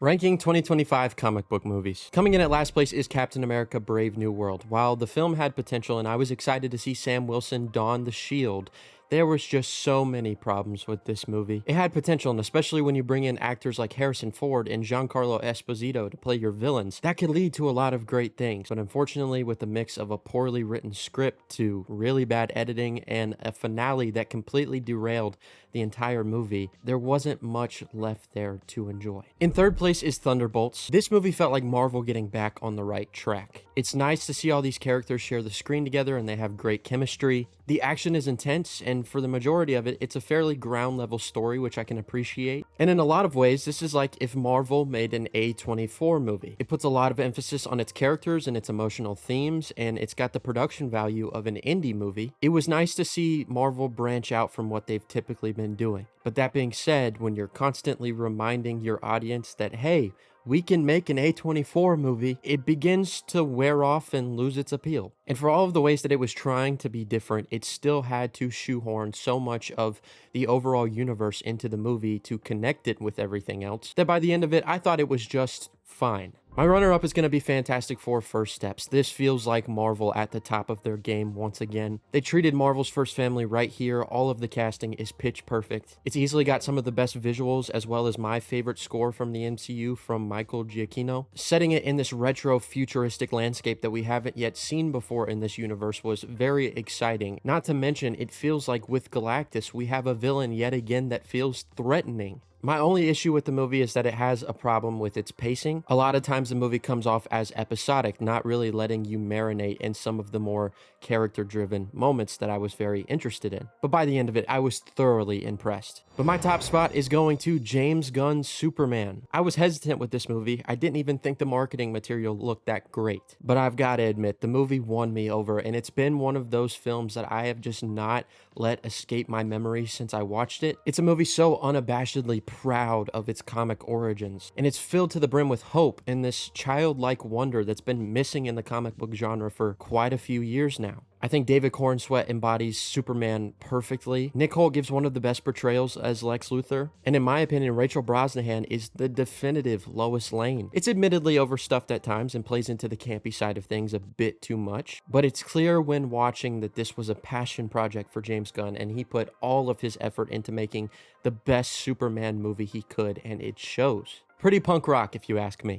Ranking 2025 comic book movies. Coming in at last place is Captain America Brave New World. While the film had potential and I was excited to see Sam Wilson don the shield, there was just so many problems with this movie. It had potential, and especially when you bring in actors like Harrison Ford and Giancarlo Esposito to play your villains, that could lead to a lot of great things. But unfortunately, with a mix of a poorly written script to really bad editing and a finale that completely derailed the entire movie, there wasn't much left there to enjoy. In third place is Thunderbolts. This movie felt like Marvel getting back on the right track. It's nice to see all these characters share the screen together and they have great chemistry. The action is intense, and for the majority of it, it's a fairly ground level story, which I can appreciate. And in a lot of ways, this is like if Marvel made an A24 movie. It puts a lot of emphasis on its characters and its emotional themes, and it's got the production value of an indie movie. It was nice to see Marvel branch out from what they've typically been doing. But that being said, when you're constantly reminding your audience that, hey, we can make an A24 movie, it begins to wear off and lose its appeal. And for all of the ways that it was trying to be different, it still had to shoehorn so much of the overall universe into the movie to connect it with everything else, that by the end of it, I thought it was just fine. My runner-up is going to be Fantastic Four First Steps. This feels like Marvel at the top of their game once again. They treated Marvel's first family right here. All of the casting is pitch perfect. It's easily got some of the best visuals, as well as my favorite score from the MCU from Michael Giacchino. Setting it in this retro futuristic landscape that we haven't yet seen before in this universe was very exciting. Not to mention, it feels like with Galactus, we have a villain yet again that feels threatening. My only issue with the movie is that it has a problem with its pacing. A lot of times the movie comes off as episodic, not really letting you marinate in some of the more character-driven moments that I was very interested in. But by the end of it, I was thoroughly impressed. But my top spot is going to James Gunn's Superman. I was hesitant with this movie. I didn't even think the marketing material looked that great. But I've got to admit, the movie won me over, and it's been one of those films that I have just not let escape my memory since I watched it. It's a movie so unabashedly proud of its comic origins, and it's filled to the brim with hope and this childlike wonder that's been missing in the comic book genre for quite a few years now. I think David Cornsweet embodies Superman perfectly. Nick Holt gives one of the best portrayals as Lex Luthor, and in my opinion, Rachel Brosnahan is the definitive Lois Lane. It's admittedly overstuffed at times and plays into the campy side of things a bit too much, but it's clear when watching that this was a passion project for James Gunn, and he put all of his effort into making the best Superman movie he could, and it shows. Pretty punk rock, if you ask me.